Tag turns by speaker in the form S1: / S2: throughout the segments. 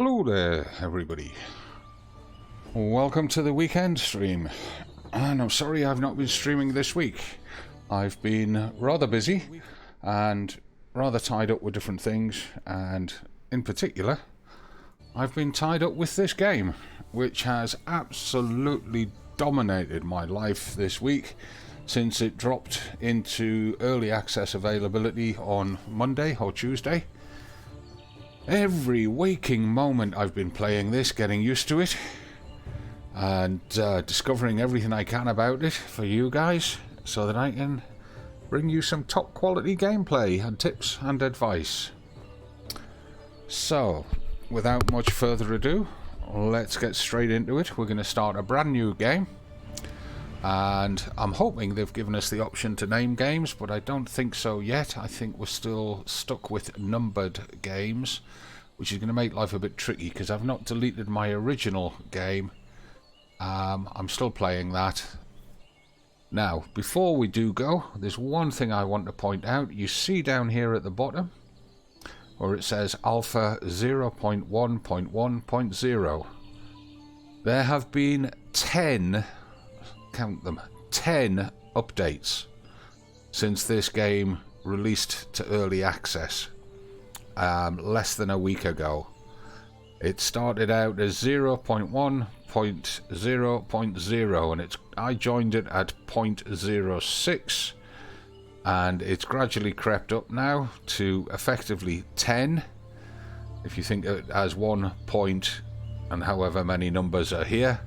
S1: Hello there, everybody. Welcome to the weekend stream. And I'm sorry I've not been streaming this week. I've been rather busy and rather tied up with different things, and in particular, I've been tied up with this game, which has absolutely dominated my life this week since it dropped into early access availability on Monday or Tuesday. Every waking moment I've been playing this, getting used to it, and discovering everything I can about it for you guys, so that I can bring you some top quality gameplay and tips and advice. So, without much further ado, let's get straight into it. We're going to start a brand new game, and I'm hoping they've given us the option to name games, but I don't think so yet. I think we're still stuck with numbered games, which is going to make life a bit tricky because I've not deleted my original game. I'm still playing that. Now, before we do go, there's one thing I want to point out. You see down here at the bottom where it says Alpha 0.1.1.0. There have been 10, count them, 10 updates since this game released to early access less than a week ago. It started out as 0.1.0.0 and I joined it at 0.06, and it's gradually crept up now to effectively 10 if you think it as 1 point and however many numbers are here.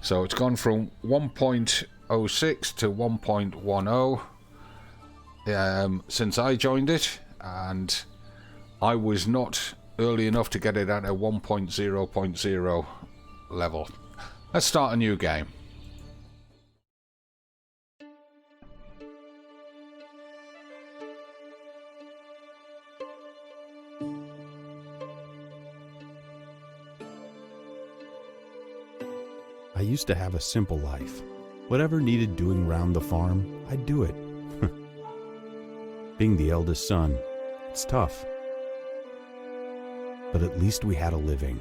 S1: So it's gone from 1.06 to 1.10 since I joined it, and I was not early enough to get it at a 1.0.0 level. Let's start a new game.
S2: I used to have a simple life. Whatever needed doing round the farm, I'd do it. Being the eldest son, it's tough. But at least we had a living,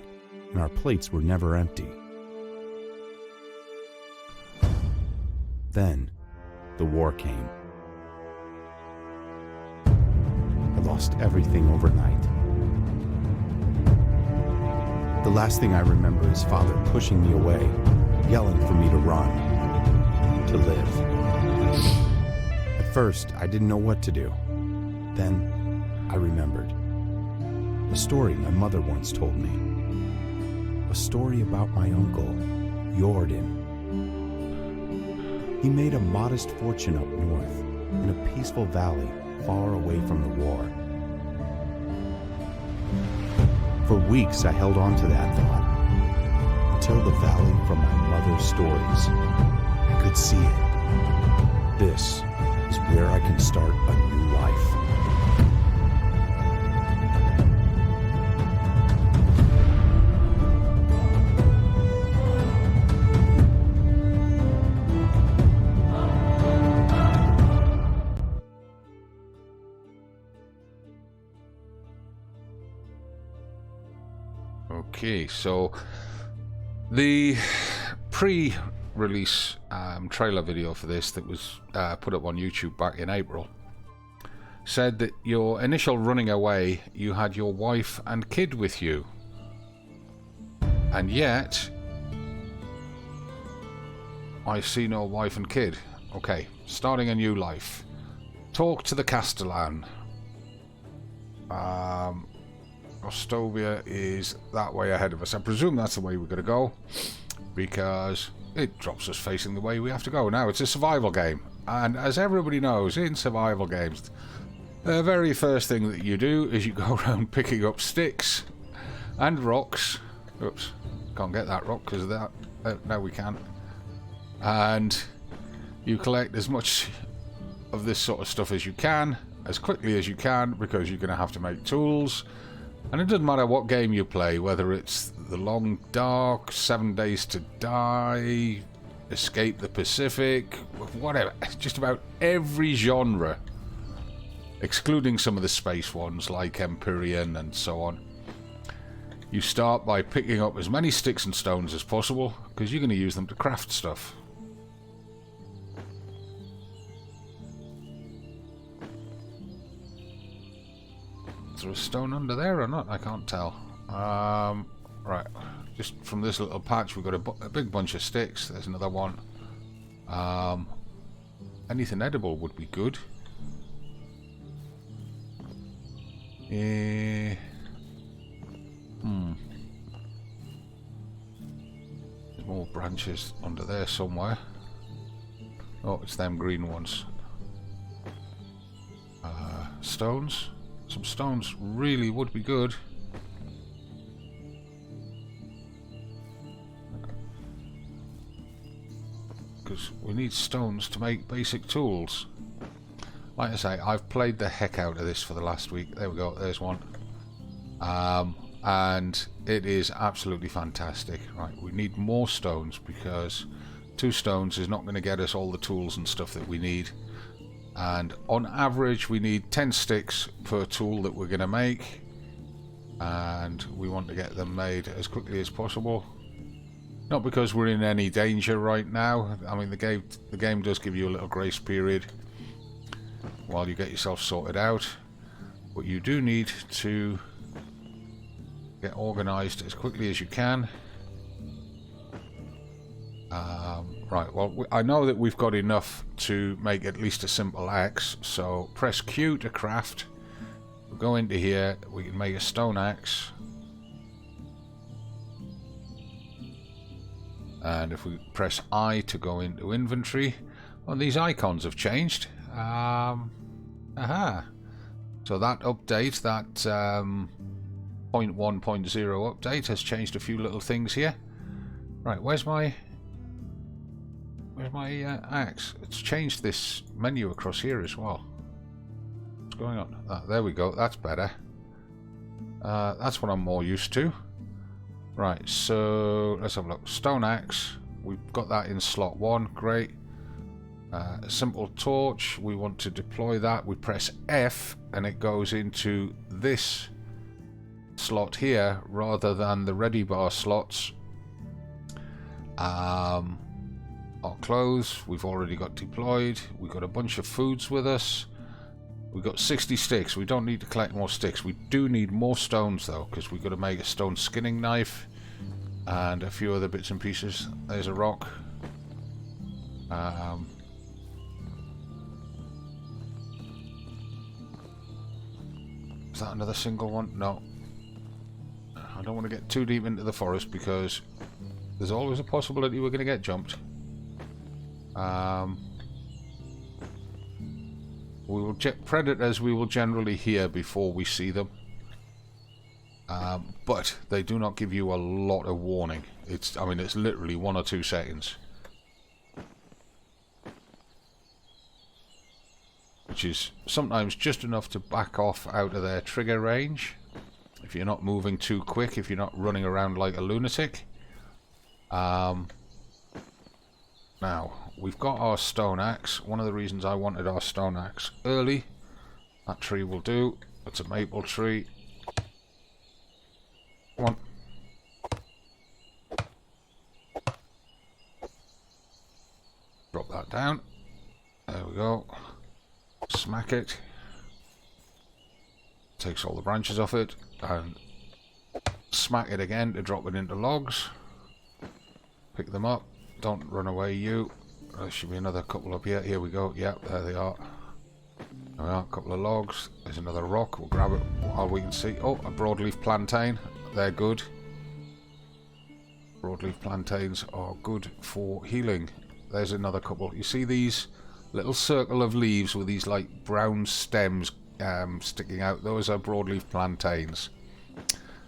S2: and our plates were never empty. Then, the war came. I lost everything overnight. The last thing I remember is Father pushing me away, yelling for me to run, to live. At first, I didn't know what to do. Then, I remembered. A story my mother once told me. A story about my uncle, Jordan. He made a modest fortune up north, in a peaceful valley far away from the war. For weeks I held on to that thought, until the valley from my mother's stories. I could see it. This is where I can start a new life.
S1: Okay, so the pre-release trailer video for this that was put up on YouTube back in April said that your initial running away, you had your wife and kid with you. And yet, I see no wife and kid. Okay, starting a new life. Talk to the Castellan. Ostovia is that way ahead of us. I presume that's the way we're going to go, because it drops us facing the way we have to go. Now, it's a survival game, and as everybody knows, in survival games, the very first thing that you do is you go around picking up sticks and rocks. Oops, can't get that rock because of that. No, we can't. And you collect as much of this sort of stuff as you can, as quickly as you can, because you're going to have to make tools. And it doesn't matter what game you play, whether it's The Long Dark, 7 Days to Die, Escape the Pacific, whatever. Just about every genre, excluding some of the space ones like Empyrean and so on. You start by picking up as many sticks and stones as possible, because you're going to use them to craft stuff. Is there a stone under there or not? I can't tell. Right, just from this little patch we've got a big bunch of sticks. There's another one. Anything edible would be good. There's more branches under there somewhere. Oh, it's them green ones. Stones. Some stones really would be good. Because we need stones to make basic tools. Like I say, I've played the heck out of this for the last week. There we go, there's one. And it is absolutely fantastic. Right, we need more stones because 2 stones is not going to get us all the tools and stuff that we need. And on average we need 10 sticks per tool that we're going to make. And we want to get them made as quickly as possible. Not because we're in any danger right now. I mean, the game does give you a little grace period while you get yourself sorted out, but you do need to get organized as quickly as you can. Right, well, I know that we've got enough to make at least a simple axe, so press Q to craft. We'll go into here, we can make a stone axe. And if we press I to go into inventory, well, these icons have changed. So that update, that 0.1.0 update has changed a few little things here. Right, where's my axe? It's changed this menu across here as well. What's going on? There we go, that's better. That's what I'm more used to. Right, so let's have a look. Stone axe, we've got that in slot 1, great. A simple torch, we want to deploy that. We press F and it goes into this slot here rather than the ready bar slots. Our clothes, we've already got deployed. We've got a bunch of foods with us. We've got 60 sticks. We don't need to collect more sticks. We do need more stones though, because we've got to make a stone skinning knife and a few other bits and pieces. There's a rock. Is that another single one? No. I don't want to get too deep into the forest because there's always a possibility we're going to get jumped. We will predators we will generally hear before we see them, but they do not give you a lot of warning. I mean, it's literally 1 or 2 seconds, which is sometimes just enough to back off out of their trigger range if you're not moving too quick, if you're not running around like a lunatic. Now, we've got our stone axe. One of the reasons I wanted our stone axe early, that tree will do. It's a maple tree. Come on. Drop that down. There we go. Smack it. Takes all the branches off it. And smack it again to drop it into logs. Pick them up. Don't run away, you. There should be another couple up here. Here we go. Yep, there they are. There we are, a couple of logs. There's another rock. We'll grab it while we can see. Oh, a broadleaf plantain. They're good. Broadleaf plantains are good for healing. There's another couple. You see these little circle of leaves with these like brown stems sticking out? Those are broadleaf plantains.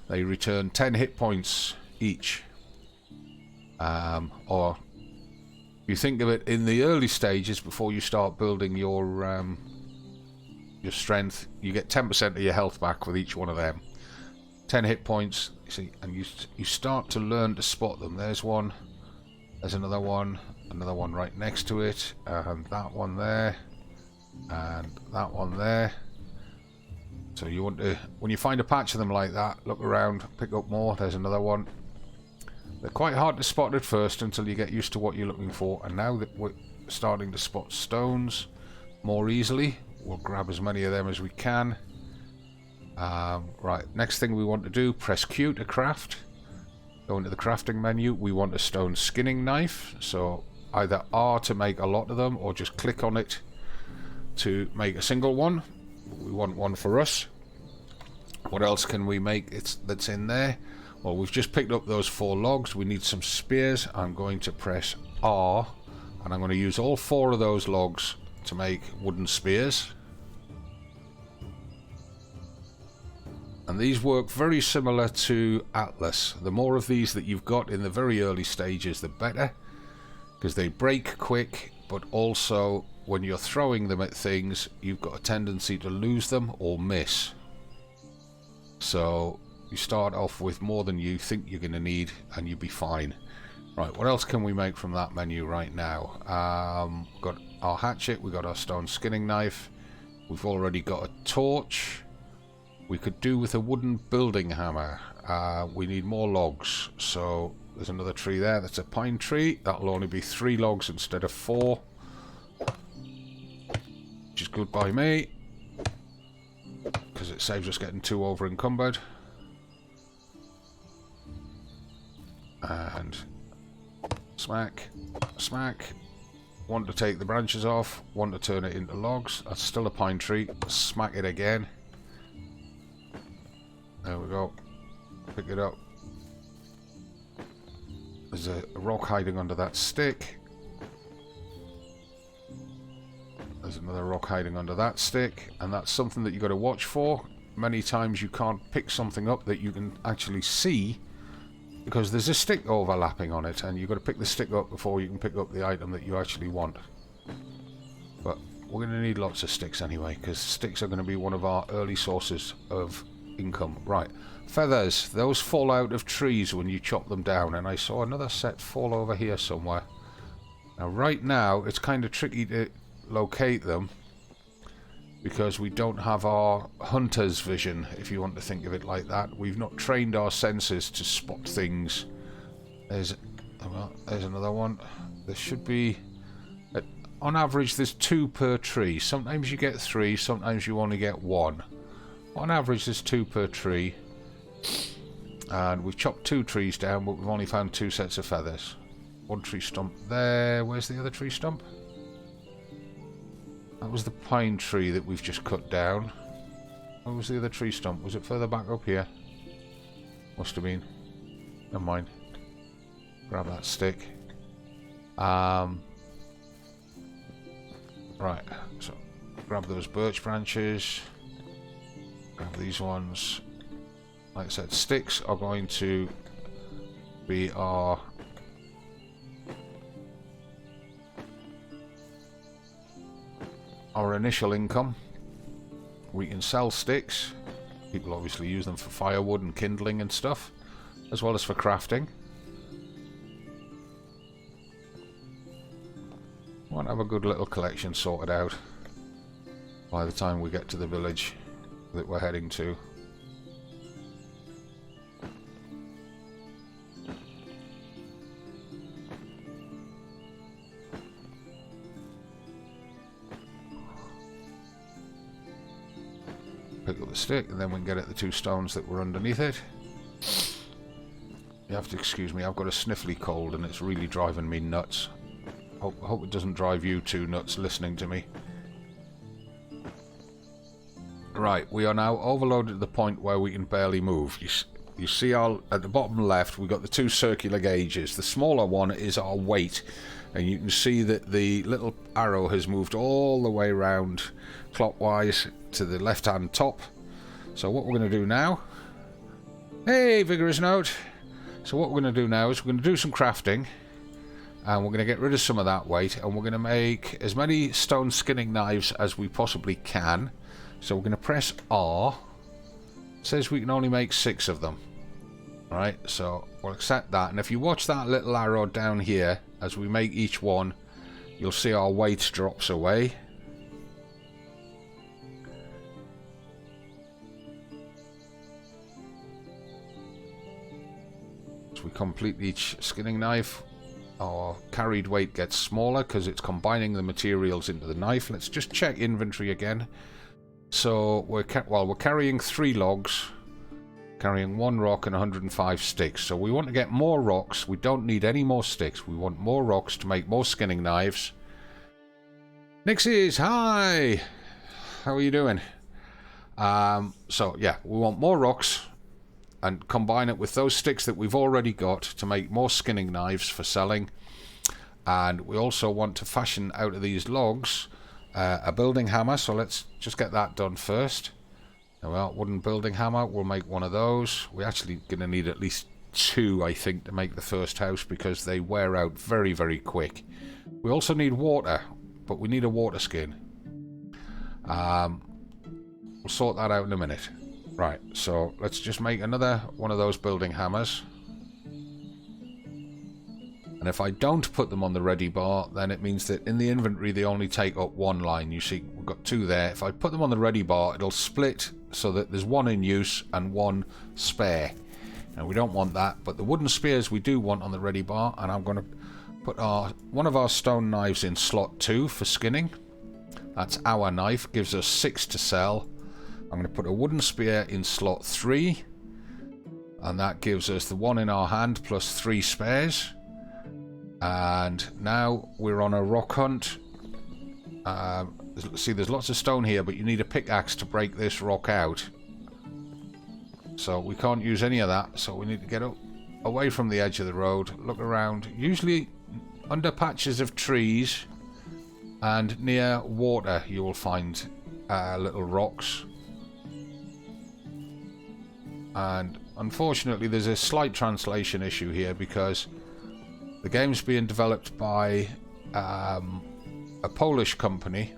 S1: They return 10 hit points each. Or you think of it in the early stages before you start building your strength, you get 10% of your health back with each one of them. 10 hit points, you see, and you start to learn to spot them. There's one, there's another one right next to it, and that one there, and that one there. So you want to, when you find a patch of them like that, look around, pick up more. There's another one. They're quite hard to spot at first until you get used to what you're looking for. And now that we're starting to spot stones more easily, we'll grab as many of them as we can. Right, next thing we want to do, press Q to craft. Go into the crafting menu. We want a stone skinning knife. So either R to make a lot of them, or just click on it to make a single one. We want one for us. What else can we make that's in there? Well, we've just picked up those 4 logs. We need some spears. I'm going to press R, and I'm going to use all 4 of those logs to make wooden spears. And these work very similar to Atlas. The more of these that you've got in the very early stages, the better, because they break quick, but also when you're throwing them at things, you've got a tendency to lose them or miss. So you start off with more than you think you're going to need, and you'll be fine. Right, what else can we make from that menu right now? We've got our hatchet, we've got our stone skinning knife, we've already got a torch. We could do with a wooden building hammer. We need more logs. So there's another tree there. That's a pine tree. That'll only be 3 logs instead of 4. Which is good by me, because it saves us getting too over encumbered. And smack, smack. One to take the branches off, one to turn it into logs. That's still a pine tree. Smack it again. There we go. Pick it up. There's a rock hiding under that stick. There's another rock hiding under that stick, and that's something that you've got to watch for. Many times you can't pick something up that you can actually see because there's a stick overlapping on it, and you've got to pick the stick up before you can pick up the item that you actually want. But we're going to need lots of sticks anyway, because sticks are going to be one of our early sources of income. Right, feathers, those fall out of trees when you chop them down, and I saw another set fall over here somewhere. Now right now it's kind of tricky to locate them because we don't have our hunter's vision, if you want to think of it like that. We've not trained our senses to spot things. There's another one. There should be, on average there's 2 per tree. Sometimes you get 3, sometimes you only get 1. On average there's 2 per tree, and we've chopped 2 trees down, but we've only found 2 sets of feathers. 1 tree stump there. Where's the other tree stump? That was the pine tree that we've just cut down. Where was the other tree stump? Was it further back up here? Must have been. Never mind. Grab that stick. Right, so grab those birch branches. Grab these ones. Like I said, sticks are going to be our initial income. We can sell sticks. People obviously use them for firewood and kindling and stuff, as well as for crafting. Want to have a good little collection sorted out by the time we get to the village that we're heading to. Pick up the stick, and then we can get at the 2 stones that were underneath it. You have to excuse me, I've got a sniffly cold and it's really driving me nuts. Hope it doesn't drive you too nuts listening to me. Right, we are now overloaded to the point where we can barely move. You see at the bottom left we've got the 2 circular gauges. The smaller one is our weight, and you can see that the little arrow has moved all the way around clockwise to the left hand top. So what we're going to do now, hey, vigorous note. So what we're going to do now is we're going to do some crafting, and we're going to get rid of some of that weight, and we're going to make as many stone skinning knives as we possibly can. So we're going to press R. It says we can only make 6 of them. Alright, so we'll accept that, and if you watch that little arrow down here as we make each one, you'll see our weight drops away. As we complete each skinning knife, our carried weight gets smaller because it's combining the materials into the knife. Let's just check inventory again. So we're carrying 3 logs, carrying 1 rock and 105 sticks. So we want to get more rocks. We don't need any more sticks. We want more rocks to make more skinning knives. Nixies, hi! How are you doing? So yeah, we want more rocks and combine it with those sticks that we've already got to make more skinning knives for selling. And we also want to fashion out of these logs a building hammer, so let's just get that done first. Well, wooden building hammer, we'll make one of those. We're actually going to need at least 2, I think, to make the first house because they wear out very, very quick. We also need water, but we need a water skin. We'll sort that out in a minute. Right, so let's just make another one of those building hammers. And if I don't put them on the ready bar, then it means that in the inventory they only take up 1 line. You see, we've got 2 there. If I put them on the ready bar, it'll split so that there's 1 in use and 1 spare. Now we don't want that, but the wooden spears we do want on the ready bar, and I'm going to put one of our stone knives in slot 2 for skinning. That's our knife, gives us 6 to sell. I'm going to put a wooden spear in slot 3, and that gives us the 1 in our hand plus 3 spares. And now we're on a rock hunt. See, there's lots of stone here, but you need a pickaxe to break this rock out. So we can't use any of that, so we need to get away from the edge of the road, look around, usually under patches of trees and near water you will find little rocks. And unfortunately there's a slight translation issue here because the game's being developed by a Polish company,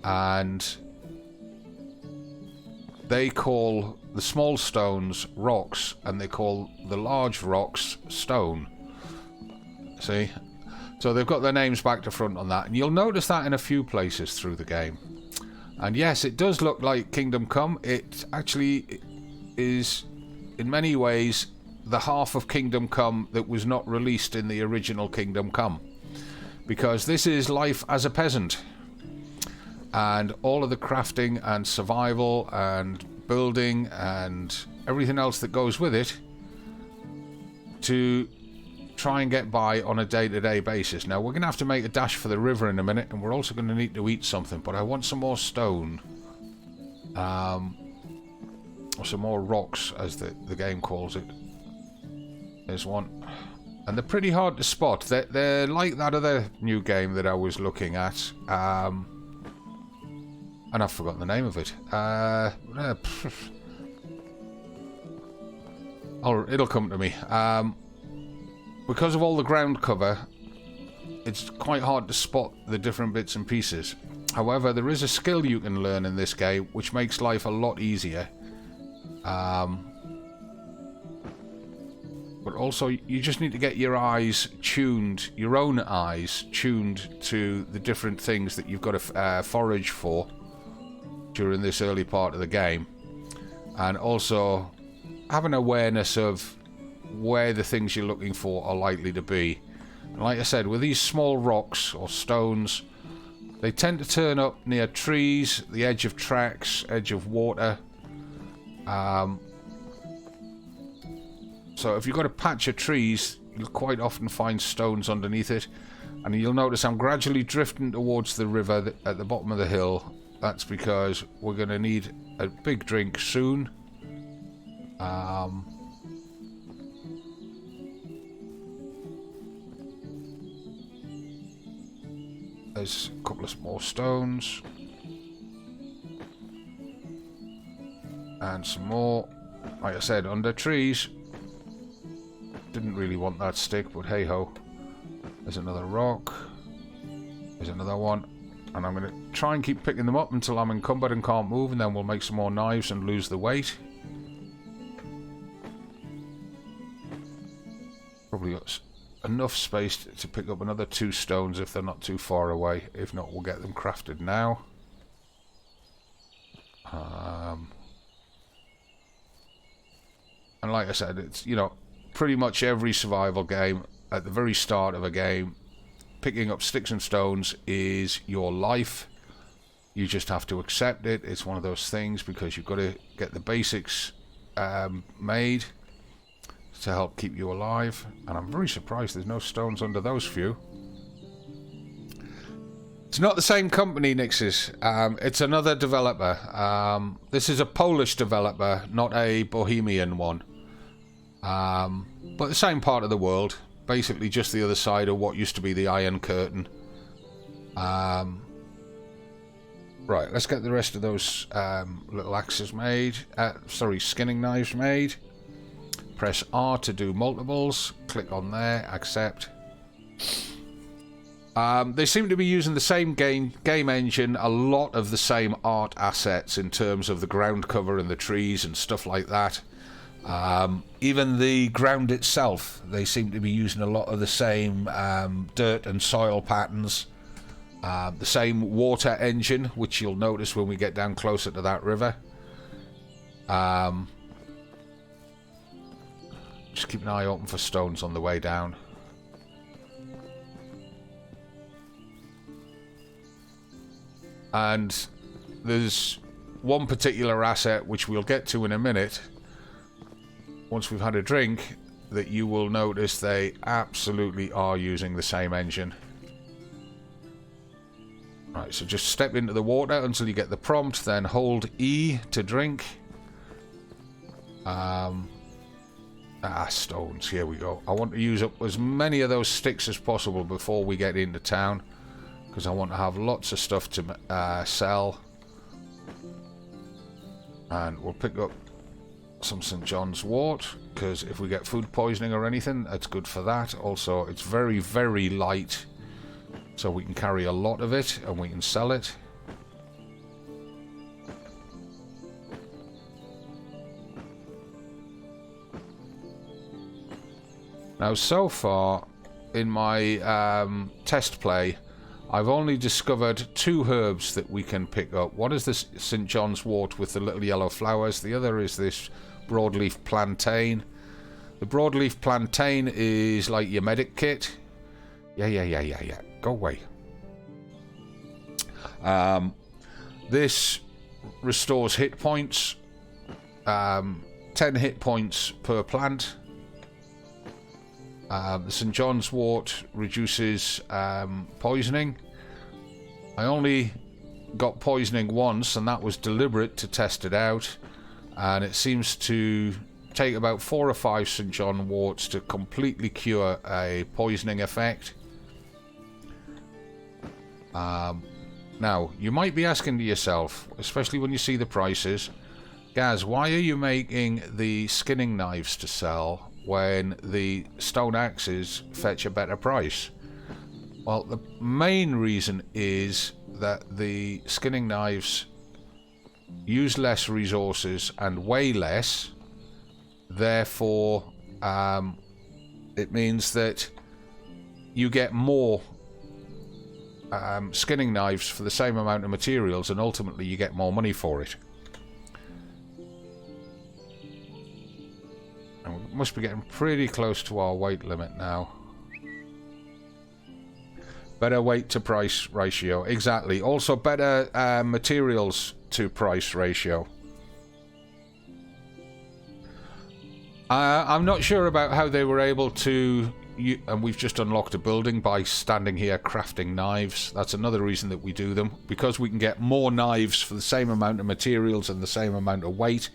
S1: and they call the small stones rocks and they call the large rocks stone. See? So they've got their names back to front on that, and you'll notice that in a few places through the game. And yes, it does look like Kingdom Come. It actually is in many ways the half of Kingdom Come that was not released in the original Kingdom Come, because this is life as a peasant, and all of the crafting and survival and building and everything else that goes with it to try and get by on a day-to-day basis. Now we're going to have to make a dash for the river in a minute, and we're also going to need to eat something, but I want some more stone, or some more rocks as the game calls it. There's one, and they're pretty hard to spot. They're like that other new game that I was looking at, and I've forgotten the name of it. It'll come to me. Because of all the ground cover, it's quite hard to spot the different bits and pieces. However, there is a skill you can learn in this game which makes life a lot easier. But also, you just need to get your eyes tuned, your own eyes tuned to the different things that you've got to forage for during this early part of the game. And also have an awareness of where the things you're looking for are likely to be. And like I said, with these small rocks or stones, they tend to turn up near trees, the edge of tracks, edge of water. So if you've got a patch of trees, you'll quite often find stones underneath it. And you'll notice I'm gradually drifting towards the river at the bottom of the hill. That's because we're going to need a big drink soon. There's a couple of more stones. And some more, like I said, under trees. Didn't really want that stick, but hey ho. There's another rock. There's another one. And I'm going to try and keep picking them up until I'm encumbered and can't move, and then we'll make some more knives and lose the weight. Probably got enough space to pick up another 2 stones if they're not too far away. If not, we'll get them crafted now. And like I said, it's, you know, pretty much every survival game, at the very start of a game, picking up sticks and stones is your life. You just have to accept it. It's one of those things because you've got to get the basics made to help keep you alive. And I'm very surprised there's no stones under those few. It's not the same company, Nixes. It's another developer. This is a Polish developer, not a Bohemian one. But the same part of the world. Basically just the other side of what used to be the Iron Curtain. Right, let's get the rest of those little axes made. Sorry, skinning knives made. Press R to do multiples. Click on there, accept. They seem to be using the same game engine, a lot of the same art assets in terms of the ground cover and the trees and stuff like that. Even the ground itself, they seem to be using a lot of the same dirt and soil patterns. The same water engine, which you'll notice when we get down closer to that river. Just keep an eye open for stones on the way down. And there's one particular asset which we'll get to in a minute, once we've had a drink, that you will notice they absolutely are using the same engine. Right, so just step into the water until you get the prompt, then hold E to drink. Stones, here we go. I want to use up as many of those sticks as possible before we get into town, because I want to have lots of stuff to sell. And we'll pick up some St. John's wort, because if we get food poisoning or anything, that's good for that. Also, it's very, very light, so we can carry a lot of it and we can sell it. Now, so far in my test play, I've only discovered 2 herbs that we can pick up. One is this St. John's wort with the little yellow flowers. The other is this broadleaf plantain. The broadleaf plantain is like your medic kit. Yeah. Go away. This restores hit points. 10 hit points per plant. The St. John's wort reduces poisoning. I only got poisoning once, and that was deliberate to test it out. And it seems to take about 4 or 5 St. John worts to completely cure a poisoning effect. Now, you might be asking to yourself, especially when you see the prices, Gaz, why are you making the skinning knives to sell when the stone axes fetch a better price? Well, the main reason is that the skinning knives use less resources and weigh less. Therefore, it means that you get more skinning knives for the same amount of materials, and ultimately you get more money for it. And we must be getting pretty close to our weight limit now. Better weight to price ratio, exactly. Also better materials to price ratio. I'm not sure about how they were able to, and we've just unlocked a building by standing here crafting knives. That's another reason that we do them, because we can get more knives for the same amount of materials and the same amount of weight.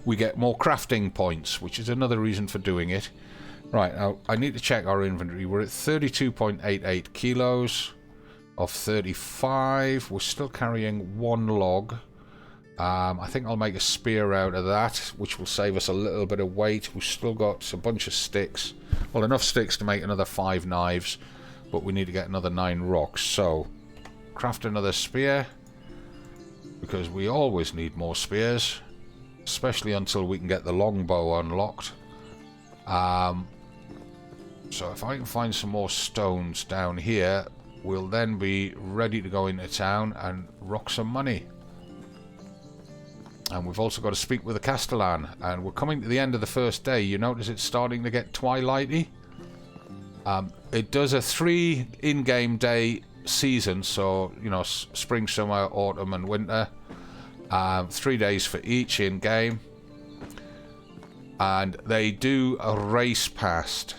S1: We get more crafting points, which is another reason for doing it. Right, now I need to check our inventory. We're at 32.88 kilos of 35. We're still carrying 1 log. I think I'll make a spear out of that, which will save us a little bit of weight. We've still got a bunch of sticks. Well, enough sticks to make another 5 knives, but we need to get another 9 rocks. So, craft another spear, because we always need more spears, especially until we can get the longbow unlocked. So if I can find some more stones down here, we'll then be ready to go into town and rock some money. And we've also got to speak with the Castellan. And we're coming to the end of the first day. You notice it's starting to get twilighty. It does a 3 in-game day season. So, you know, spring, summer, autumn and winter. 3 days for each in-game. And they do a race past.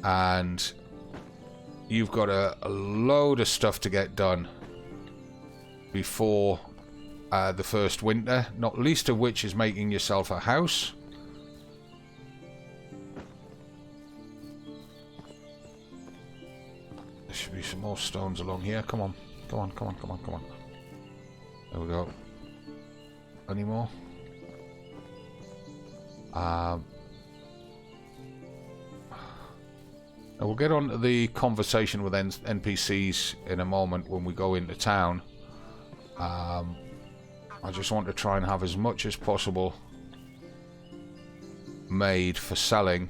S1: And you've got a load of stuff to get done before the first winter, not least of which is making yourself a house. There should be some more stones along here. Come on, come on, come on, come on, come on. There we go. Any more? Now we'll get on to the conversation with NPCs in a moment when we go into town. I just want to try and have as much as possible made for selling,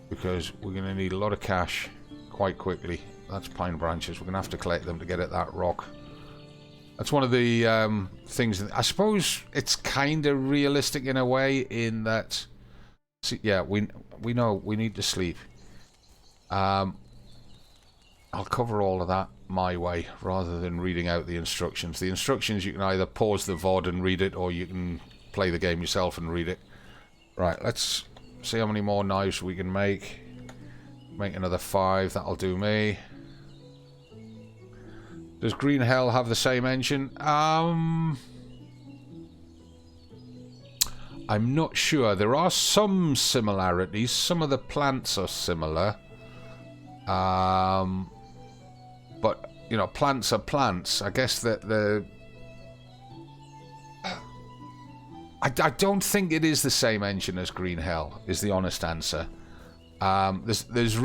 S1: because we're going to need a lot of cash quite quickly. That's pine branches. We're going to have to collect them to get at that rock. That's one of the things that, I suppose it's kind of realistic in a way, in that, see, yeah, we know we need to sleep. I'll cover all of that my way rather than reading out the instructions. The instructions, you can either pause the VOD and read it, or you can play the game yourself and read it. Right, let's see how many more knives we can make. Make another 5, that'll do me. Does Green Hell have the same engine? I'm not sure. There are some similarities. Some of the plants are similar. But, you know, plants are plants. I guess that the... I don't think it is the same engine as Green Hell, is the honest answer. There's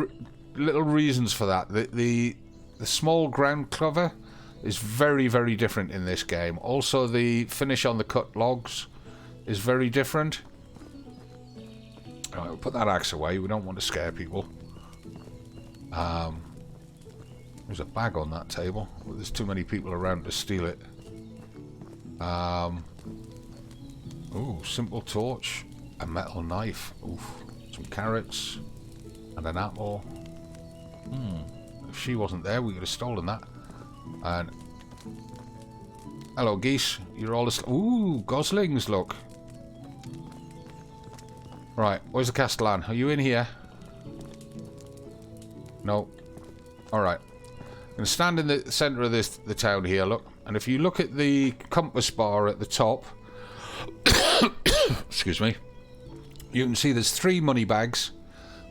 S1: little reasons for that. The small ground cover is very, very different in this game. Also, the finish on the cut logs is very different. Alright, we'll put that axe away. We don't want to scare people. There's a bag on that table. Well, there's too many people around to steal it. Ooh, simple torch. A metal knife. Oof. Some carrots. And an apple. If she wasn't there, we could have stolen that. And... hello, geese. You're all asleep. Ooh, goslings, look. Right, where's the Castellan? Are you in here? No. Alright. I'm going to stand in the centre of the town here, look. And if you look at the compass bar at the top, excuse me, you can see there's 3 money bags.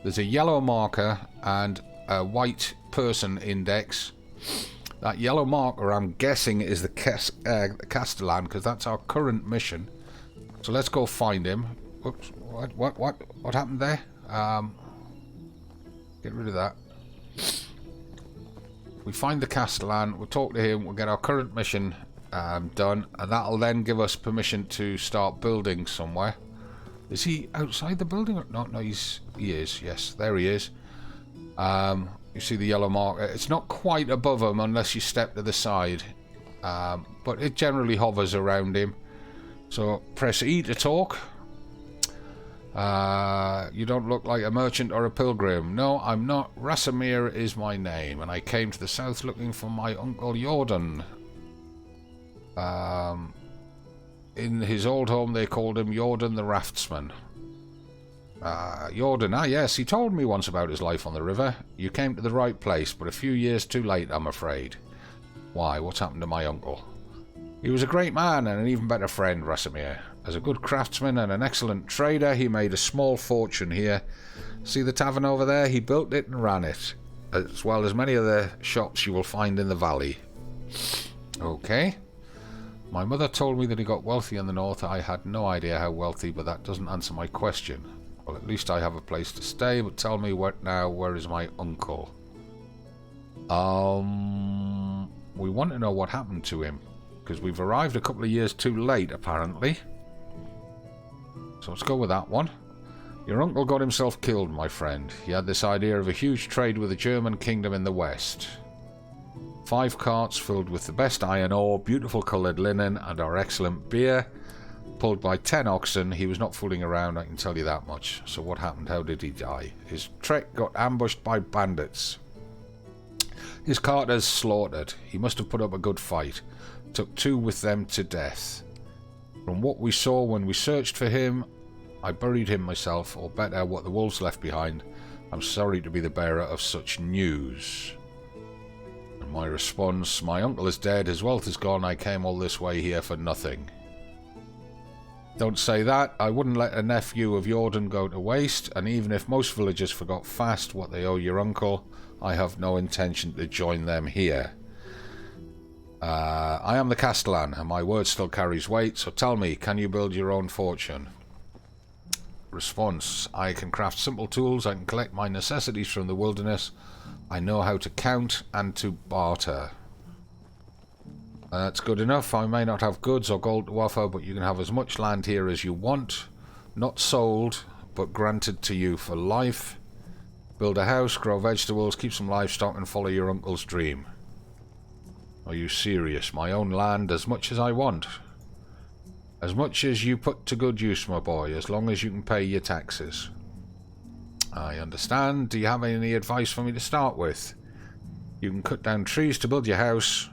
S1: There's a yellow marker and a white person index. That yellow marker, I'm guessing, is the Castellan, because that's our current mission. So let's go find him. Oops, what happened there? Get rid of that. We find the Castellan, we'll talk to him, we'll get our current mission done, and that'll then give us permission to start building somewhere. Is he outside the building? No, he is, yes, there he is. You see the yellow marker. It's not quite above him unless you step to the side, but it generally hovers around him. So press E to talk. You don't look like a merchant or a pilgrim. No, I'm not. Rasamir is my name, and I came to the south looking for my uncle Jordan. In his old home they called him Jordan the Raftsman. Jordan, yes, he told me once about his life on the river. You came to the right place, but a few years too late, I'm afraid. Why, what's happened to my uncle? He was a great man and an even better friend, Rasamir. As a good craftsman and an excellent trader, he made a small fortune here. See the tavern over there? He built it and ran it, as well as many of the shops you will find in the valley. Okay. My mother told me that he got wealthy in the north. I had no idea how wealthy, but that doesn't answer my question. Well, at least I have a place to stay, but tell me where is my uncle? We want to know what happened to him, because we've arrived a couple of years too late, apparently. So let's go with that one. Your uncle got himself killed, my friend. He had this idea of a huge trade with the German kingdom in the west. 5 carts filled with the best iron ore, beautiful coloured linen, and our excellent beer. Pulled by 10 oxen. He was not fooling around, I can tell you that much. So what happened? How did he die? His trek got ambushed by bandits. His carters slaughtered. He must have put up a good fight. Took 2 with them to death. From what we saw when we searched for him, I buried him myself, or better, what the wolves left behind. I'm sorry to be the bearer of such news. And my response, my uncle is dead, his wealth is gone, I came all this way here for nothing. Don't say that. I wouldn't let a nephew of Jordan go to waste, and even if most villagers forgot fast what they owe your uncle, I have no intention to join them here. I am the Castellan, and my word still carries weight, so tell me, can you build your own fortune? Response, I can craft simple tools, I can collect my necessities from the wilderness, I know how to count and to barter. That's good enough. I may not have goods or gold to offer, but you can have as much land here as you want. Not sold, but granted to you for life. Build a house, grow vegetables, keep some livestock, and follow your uncle's dream. Are you serious? My own land, as much as I want. As much as you put to good use, my boy, as long as you can pay your taxes. I understand. Do you have any advice for me to start with? You can cut down trees to build your house.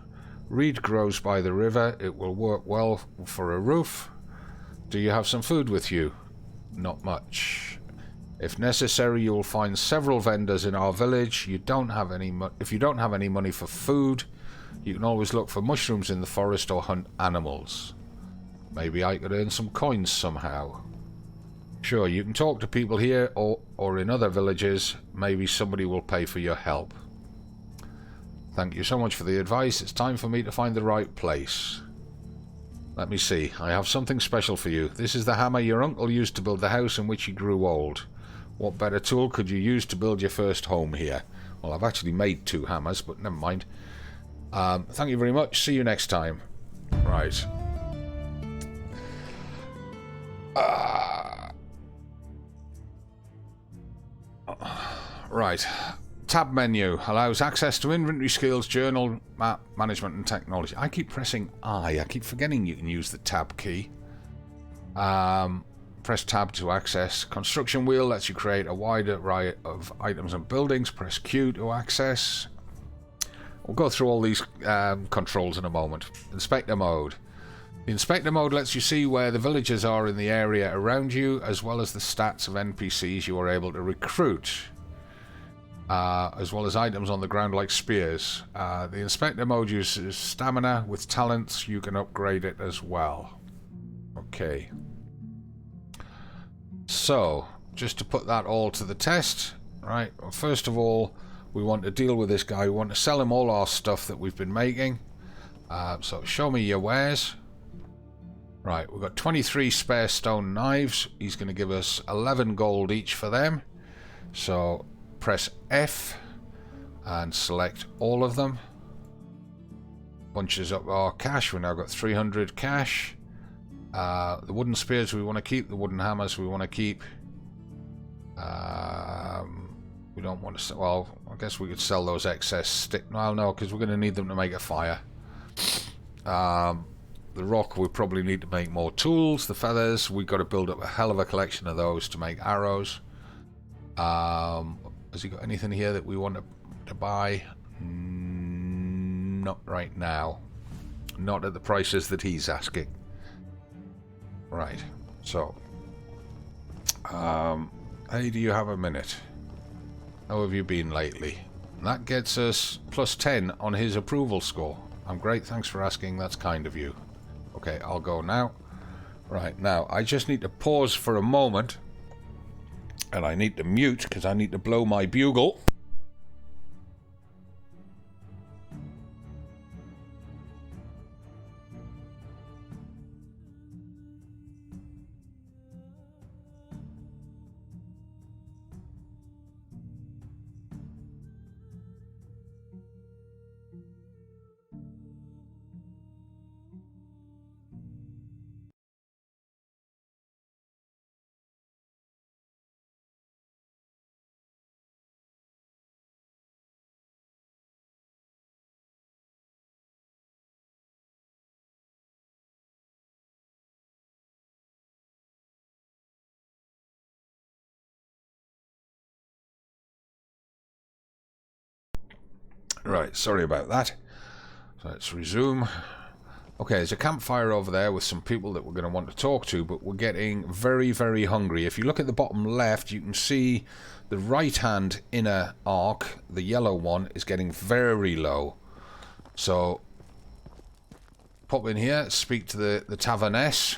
S1: Reed grows by the river. It will work well for a roof. Do you have some food with you? Not much. If necessary, you will find several vendors in our village. If you don't have any money for food, you can always look for mushrooms in the forest or hunt animals. Maybe I could earn some coins somehow. Sure, you can talk to people here or in other villages. Maybe somebody will pay for your help. Thank you so much for the advice. It's time for me to find the right place. Let me see. I have something special for you. This is the hammer your uncle used to build the house in which he grew old. What better tool could you use to build your first home here? Well, I've actually made 2 hammers, but never mind. Thank you very much. See you next time. Right. Right. Tab menu allows access to inventory skills, journal, map, management, and technology. I keep pressing I. I keep forgetting you can use the tab key. Press tab to access. Construction wheel lets you create a wide array of items and buildings. Press Q to access. We'll go through all these controls in a moment. Inspector mode. The inspector mode lets you see where the villagers are in the area around you, as well as the stats of NPCs you are able to recruit. As well as items on the ground like spears. The inspector mode uses stamina. With talents you can upgrade it as well. Okay. So, just to put that all to the test, right, well, first of all, we want to deal with this guy. We want to sell him all our stuff that we've been making. So, show me your wares. Right, we've got 23 spare stone knives. He's going to give us 11 gold each for them. So, press F and select all of them. Bunches up our cash. We've now got 300 cash. The wooden spears we want to keep. The wooden hammers we want to keep. We don't want to sell. Well, I guess we could sell those excess stick. Well, no, because we're going to need them to make a fire. The rock we probably need to make more tools. The feathers, we've got to build up a hell of a collection of those to make arrows. Has he got anything here that we want to buy? Not right now. Not at the prices that he's asking. Right, so hey, do you have a minute? How have you been lately? And that gets us plus 10 on his approval score. I'm great, thanks for asking, that's kind of you. Okay, I'll go now. Right, now I just need to pause for a moment, and I need to mute because I need to blow my bugle. Right, sorry about that. So let's resume. Okay, there's a campfire over there with some people that we're going to want to talk to, but we're getting very, very hungry. If you look at the bottom left, you can see the right-hand inner arc, the yellow one, is getting very low. So, pop in here, speak to the taverness.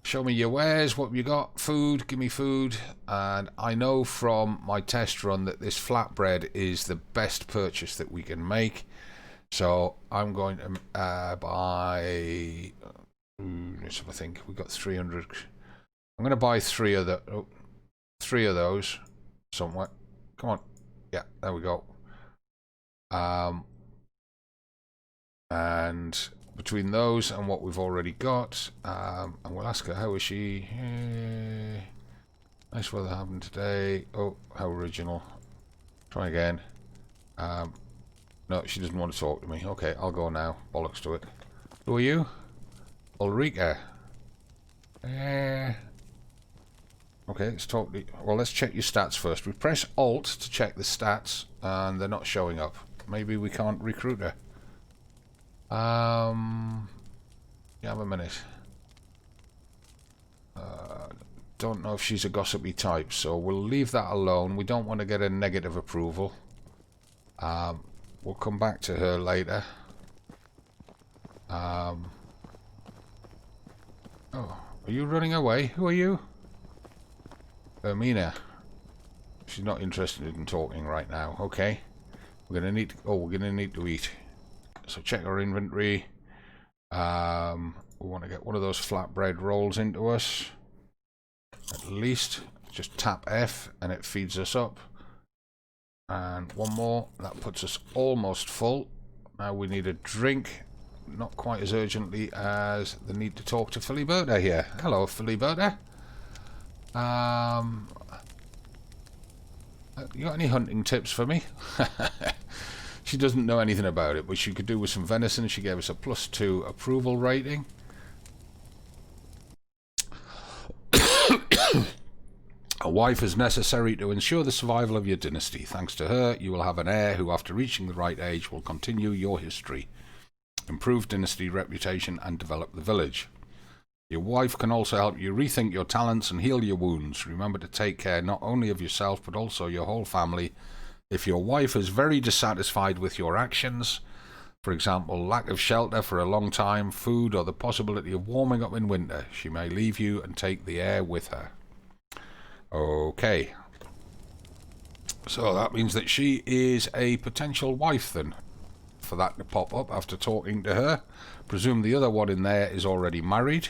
S1: Show me your wares, what have you got? Food, give me food. And I know from my test run that this flatbread is the best purchase that we can make. So I'm going to buy... let's have a think. We've got 300. I'm going to buy three of those somewhere. Come on. Yeah, there we go. And between those and what we've already got, and we'll ask her, how is she? Nice weather happened today. Oh, how original. Try again. No, she doesn't want to talk to me. Okay, I'll go now. Bollocks to it. Who are you? Ulrika. Okay, let's talk to you. Well, let's check your stats first. We press Alt to check the stats, and they're not showing up. Maybe we can't recruit her. Yeah, have a minute. Don't know if she's a gossipy type, so we'll leave that alone. We don't want to get a negative approval. We'll come back to her later. Oh, are you running away? Who are you? Ermina. She's not interested in talking right now. Okay. We're gonna need to, we're gonna need to eat. So check our inventory. We want to get one of those flatbread rolls into us. At least. Just tap F and it feeds us up. And one more. That puts us almost full. Now we need a drink. Not quite as urgently as the need to talk to Filiberta here. Hello, Filiberta. You got any hunting tips for me? She doesn't know anything about it, but she could do with some venison. She gave us a +2 approval rating. A wife is necessary to ensure the survival of your dynasty. Thanks to her, you will have an heir who, after reaching the right age, will continue your history, improve dynasty reputation, and develop the village. Your wife can also help you rethink your talents and heal your wounds. Remember to take care not only of yourself, but also your whole family. If your wife is very dissatisfied with your actions, for example, lack of shelter for a long time, food, or the possibility of warming up in winter, she may leave you and take the heir with her. Okay. So that means that she is a potential wife then, for that to pop up after talking to her. Presume the other one in there is already married.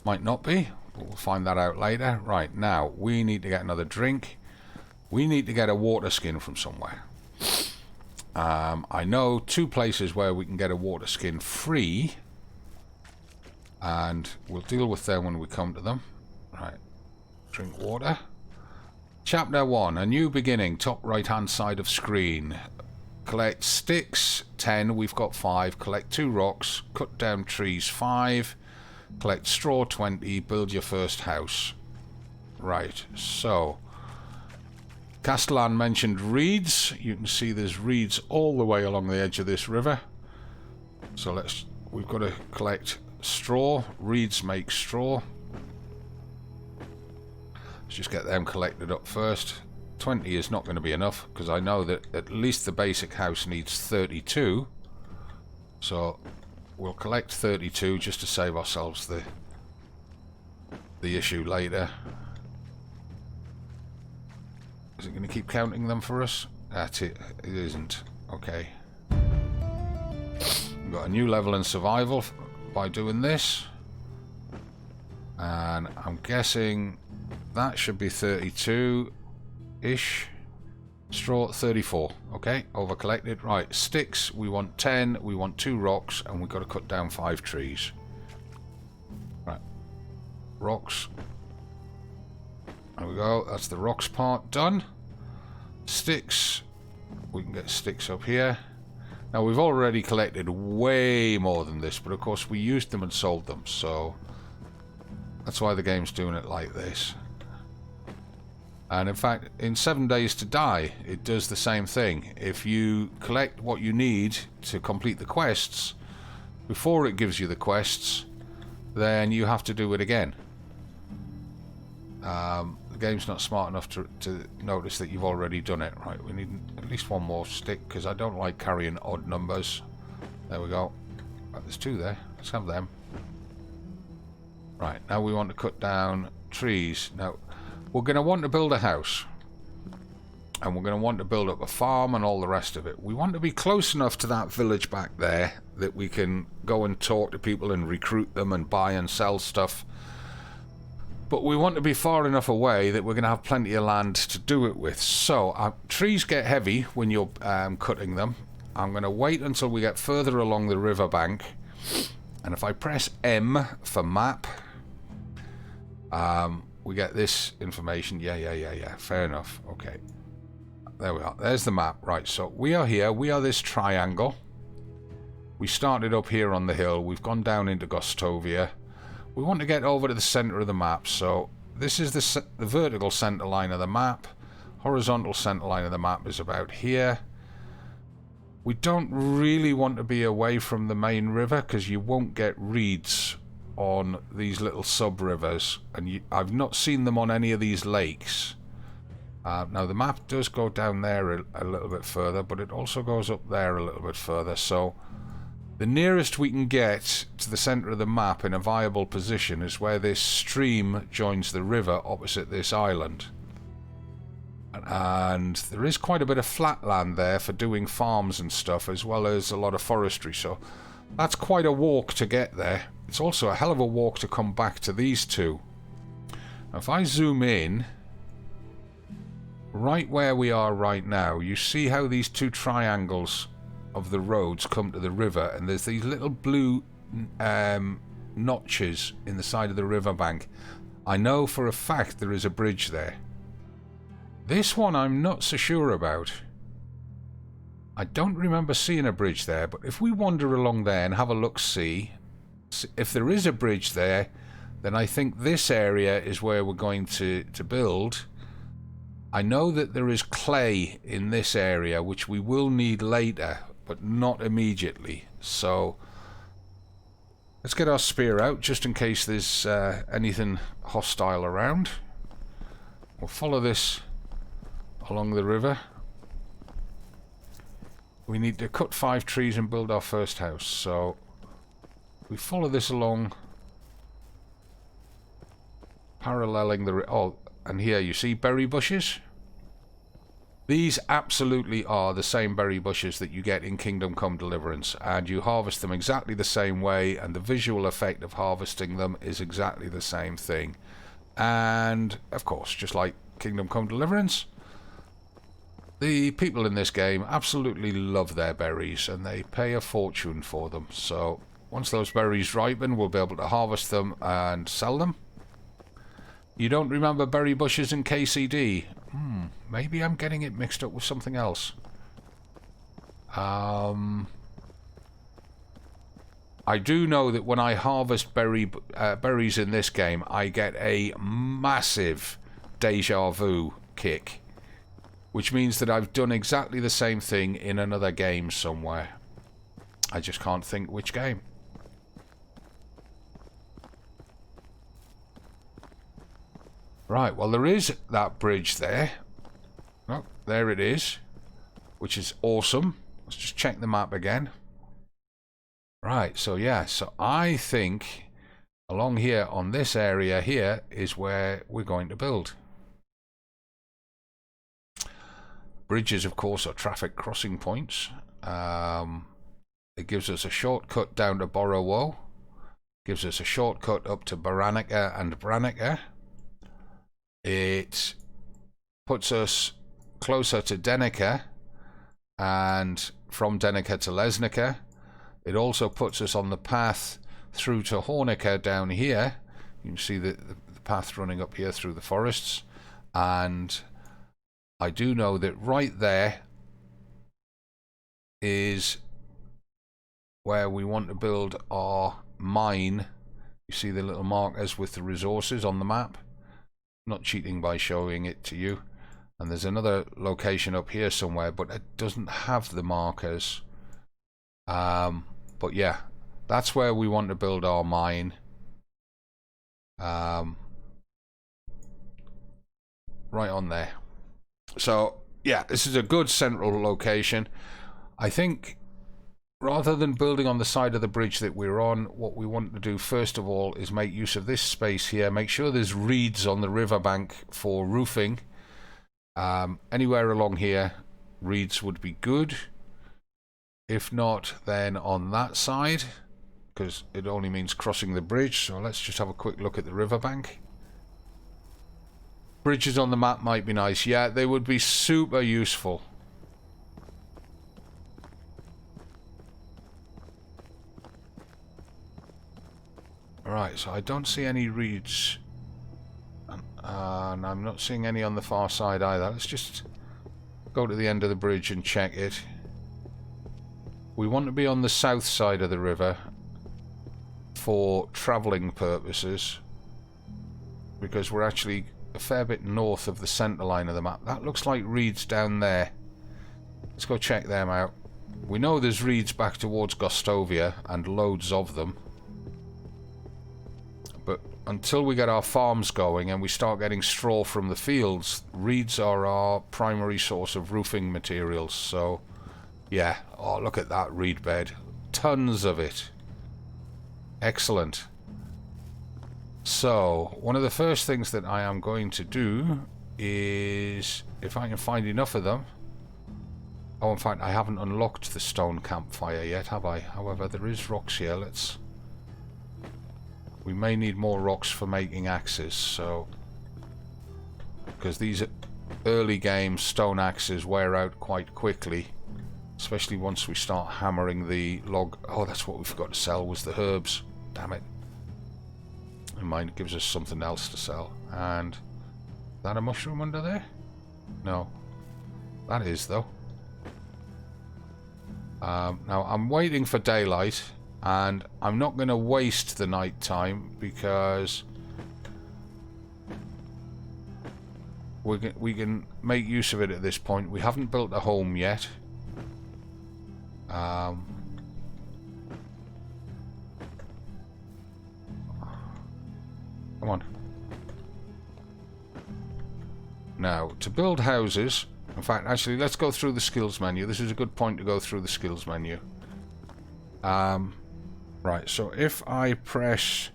S1: Might not be, but we'll find that out later. Right, now, we need to get another drink. We need to get a water skin from somewhere. I know 2 places where we can get a water skin free. And we'll deal with them when we come to them. Right. Drink water. Chapter 1. A new beginning. Top right hand side of screen. Collect sticks. 10. We've got 5. Collect 2 rocks. Cut down trees. 5. Collect straw. 20. Build your first house. Right. So. Castellan mentioned reeds. You can see there's reeds all the way along the edge of this river. So we've got to collect straw. Reeds make straw. Let's just get them collected up first. 20 is not going to be enough, because I know that at least the basic house needs 32. So we'll collect 32 just to save ourselves the issue later. Is it going to keep counting them for us? That's it. It isn't. Okay. We've got a new level in survival by doing this. And I'm guessing that should be 32-ish. Straw, 34. Okay, over collected. Right, sticks, we want 10. We want 2 rocks, and we've got to cut down 5 trees. Right. Rocks. There we go. That's the rocks part done. Sticks. We can get sticks up here. Now, we've already collected way more than this, but of course we used them and sold them, so that's why the game's doing it like this. And in fact, in 7 Days to Die, it does the same thing. If you collect what you need to complete the quests, before it gives you the quests, then you have to do it again. The game's not smart enough to notice that you've already done it. Right, we need at least one more stick, because I don't like carrying odd numbers. There we go. Right, there's 2 there. Let's have them. Right, now we want to cut down trees. Now, we're going to want to build a house. And we're going to want to build up a farm and all the rest of it. We want to be close enough to that village back there that we can go and talk to people and recruit them and buy and sell stuff. But we want to be far enough away that we're going to have plenty of land to do it with. So, trees get heavy when you're cutting them. I'm going to wait until we get further along the riverbank. And if I press M for map, we get this information. Yeah. Fair enough. Okay. There we are. There's the map. Right, so we are here. We are this triangle. We started up here on the hill. We've gone down into Gostovia. We want to get over to the center of the map. So this is the vertical center line of the map. Horizontal center line of the map is about here. We don't really want to be away from the main river because you won't get reeds on these little sub-rivers. And I've not seen them on any of these lakes. Now the map does go down there a little bit further, but it also goes up there a little bit further. So the nearest we can get to the center of the map in a viable position is where this stream joins the river opposite this island. And there is quite a bit of flat land there for doing farms and stuff, as well as a lot of forestry, so that's quite a walk to get there. It's also a hell of a walk to come back to these two. Now, if I zoom in, right where we are right now, you see how these 2 triangles of the roads come to the river, and there's these little blue notches in the side of the riverbank. I know for a fact there is a bridge there. This one I'm not so sure about. I don't remember seeing a bridge there, but if we wander along there and have a look-see, if there is a bridge there, then I think this area is where we're going to build. I know that there is clay in this area, which we will need later, but not immediately. So let's get our spear out, just in case there's anything hostile around. We'll follow this along the river. We need to cut 5 trees and build our first house, so we follow this along, paralleling the oh, and here you see berry bushes. These absolutely are the same berry bushes that you get in Kingdom Come Deliverance, and you harvest them exactly the same way, and the visual effect of harvesting them is exactly the same thing. And of course, just like Kingdom Come Deliverance, the people in this game absolutely love their berries, and they pay a fortune for them. So once those berries ripen, we'll be able to harvest them and sell them. You don't remember berry bushes in KCD? Maybe I'm getting it mixed up with something else. I do know that when I harvest berries in this game, I get a massive deja vu kick, which means that I've done exactly the same thing in another game somewhere. I just can't think which game. Right, well, there is that bridge there. Oh, there it is, which is awesome. Let's just check the map again. Right, so yeah, so I think along here on this area here is where we're going to build. Bridges, of course, are traffic crossing points. It gives us a shortcut down to Borowo. Gives us a shortcut up to Baranica and Branica. It puts us closer to Denica, and from Denica to Lesnica. It also puts us on the path through to Hornica down here. You can see the path running up here through the forests, and I do know that right there is where we want to build our mine. You see the little markers with the resources on the map. not cheating by showing it to you. And there's another location up here somewhere, but it doesn't have the markers. But yeah, that's where we want to build our mine. Right on there. So yeah, this is a good central location. I think rather than building on the side of the bridge that we're on, what we want to do first of all is make use of this space here. Make sure there's reeds on the riverbank for roofing. Anywhere along here, reeds would be good. If not, then on that side, because it only means crossing the bridge. So let's just have a quick look at the riverbank. Bridges on the map might be nice. Yeah, they would be super useful. Right, so I don't see any reeds. And I'm not seeing any on the far side either. Let's just go to the end of the bridge and check it. We want to be on the south side of the river for travelling purposes, because we're actually a fair bit north of the centre line of the map. That looks like reeds down there. Let's go check them out. We know there's reeds back towards Gostovia, and loads of them. But until we get our farms going and we start getting straw from the fields, reeds are our primary source of roofing materials. So yeah, oh, look at that reed bed. Tons of it. Excellent. So, one of the first things that I am going to do is, if I can find enough of them... Oh, in fact, I haven't unlocked the stone campfire yet, have I? However, there is rocks here. Let's... We may need more rocks for making axes, so... Because these early game stone axes wear out quite quickly. Especially once we start hammering the log... Oh, that's what we forgot to sell, was the herbs. Damn it. Never mind, it gives us something else to sell. And... Is that a mushroom under there? No. That is, though. Now, I'm waiting for daylight. And I'm not going to waste the night time, because... We can make use of it at this point. We haven't built a home yet. Come on. Now, to build houses... In fact, actually, let's go through the skills menu. This is a good point to go through the skills menu. Right, so if I press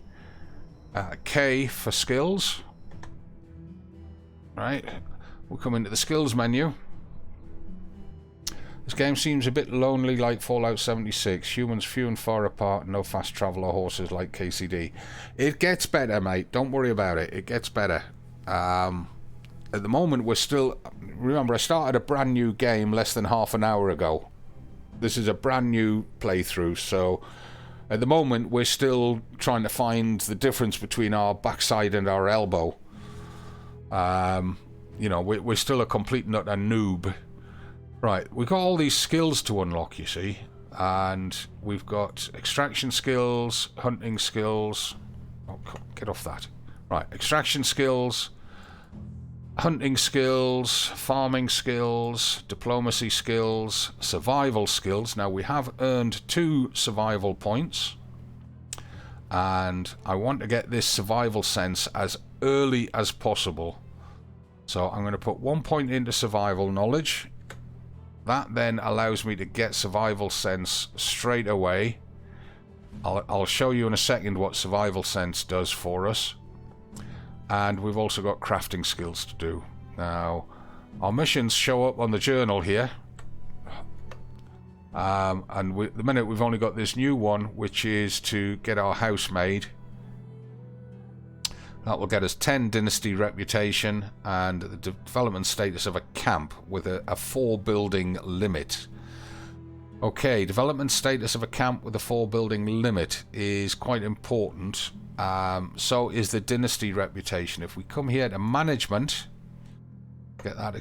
S1: K for skills... Right, we'll come into the skills menu. This game seems a bit lonely like Fallout 76. Humans few and far apart, no fast travel or horses like KCD. It gets better, mate. Don't worry about it. It gets better. At the moment, we're still... Remember, I started a brand new game less than half an hour ago. This is a brand new playthrough, so... At the moment, we're still trying to find the difference between our backside and our elbow. You know, we're still a complete nut and noob. Right, we've got all these skills to unlock, you see. And we've got extraction skills, hunting skills... Oh, get off that. Right, extraction skills, hunting skills, farming skills, diplomacy skills, survival skills. Now, we have earned 2 survival points. And I want to get this survival sense as early as possible. So I'm going to put 1 point into survival knowledge. That then allows me to get survival sense straight away. I'll show you in a second what survival sense does for us. And we've also got crafting skills to do. Now, our missions show up on the journal here. And the minute we've only got this new one, which is to get our house made. That will get us 10 Dynasty Reputation and the development status of a camp with a 4 building limit. Okay, development status of a camp with a 4 building limit is quite important. So is the Dynasty Reputation. If we come here to Management, get that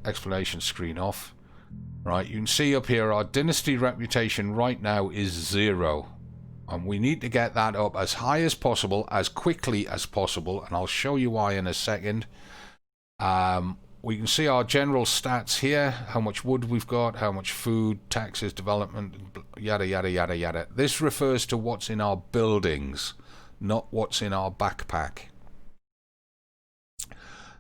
S1: explanation screen off. Right, you can see up here our Dynasty Reputation right now is 0. And we need to get that up as high as possible, as quickly as possible, and I'll show you why in a second. We can see our general stats here, how much wood we've got, how much food, taxes, development, yada yada yada yada. This refers to what's in our buildings, not what's in our backpack.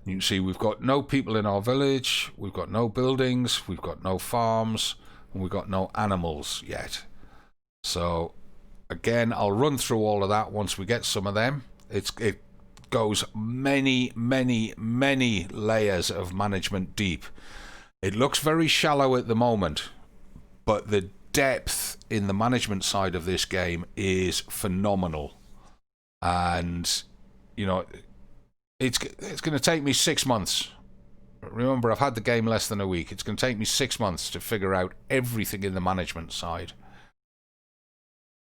S1: You can see we've got no people in our village, we've got no buildings, we've got no farms, and we've got no animals yet. So again, I'll run through all of that once we get some of them. It goes many layers of management deep. It looks very shallow at the moment, but the depth in the management side of this game is phenomenal. And you know, it's going to take me 6 months. Remember, I've had the game less than a week. It's going to take me 6 months to figure out everything in the management side.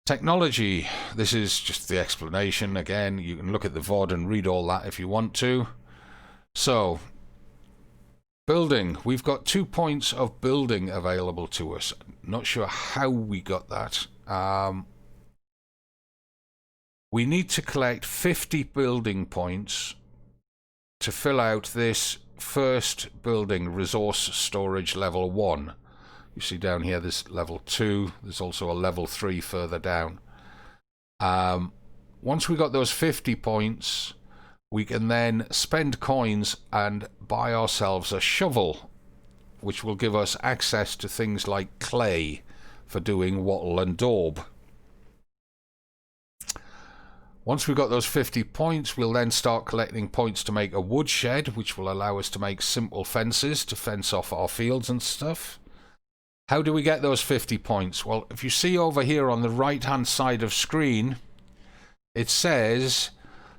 S1: Technology, this is just the explanation. Again, you can look at the VOD and read all that if you want to. So, building. We've got 2 points of building available to us. Not sure how we got that. We need to collect 50 building points to fill out this first building, resource storage level 1. You see down here there's level 2, there's also a level 3 further down. Once we got those 50 points, we can then spend coins and buy ourselves a shovel, which will give us access to things like clay for doing wattle and daub. Once we've got those 50 points, we'll then start collecting points to make a woodshed, which will allow us to make simple fences to fence off our fields and stuff. How do we get those 50 points? Well, if you see over here on the right-hand side of screen, it says